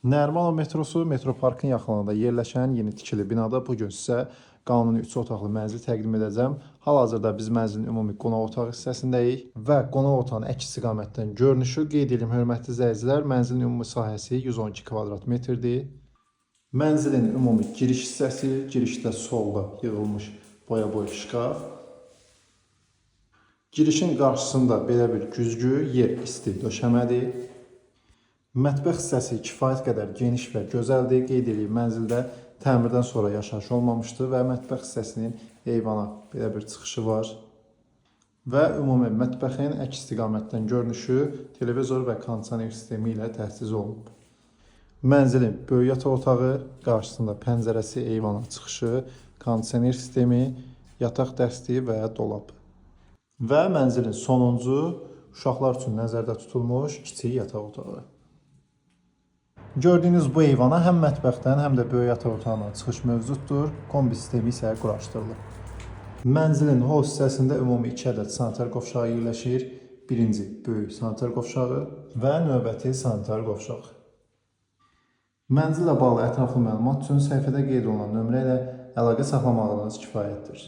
Nərimanov metrosu metroparkın yaxınlığında yerləşən yeni tikili binada bu gün sizə qanuni 3 otaqlı mənzil təqdim edəcəm. Hal-hazırda biz mənzilin ümumi qonaq otağı hissəsindəyik və qonaq otağının əks istiqamətdən görünüşü qeyd edim hörmətli izləyicilər, mənzilin ümumi sahəsi 112 kvadrat metrdir. Mənzilin ümumi giriş hissəsi, girişdə solda yığılmış boya-boy şkaf. Girişin qarşısında belə bir güzgü, yer isti döşəmədir. Mətbəx hissəsi kifayət qədər geniş və gözəldir. Qeyd edeyim, mənzildə təmirdən sonra yaşayış olmamışdır və mətbəx hissəsinin eyvana belə bir çıxışı var. Və ümumi mətbəxin əks istiqamətdən görünüşü televizor və kondisioner sistemi ilə təchiz olunub. Mənzilin böyük yataq otağı, qarşısında pəncərəsi, eyvana çıxışı, kondisioner sistemi, yataq dəsti və dolab. Və mənzilin sonuncu uşaqlar üçün nəzərdə tutulmuş kiçik yataq otağı. Gördüyünüz bu eyvana həm mətbəxdən, həm də böyük yataq otağından çıxış mövcuddur. Kombi sistemi isə quraşdırılıb. Mənzilin hoz hissəsində ümumi 2 ədəd sanitar qovşağı yerləşir. Birinci böyük sanitar qovşağı və növbəti sanitar qovşaq. Mənzillə bağlı ətraflı məlumat üçün səhifədə qeyd olunan nömrə ilə əlaqə saxlamağınız kifayətdir.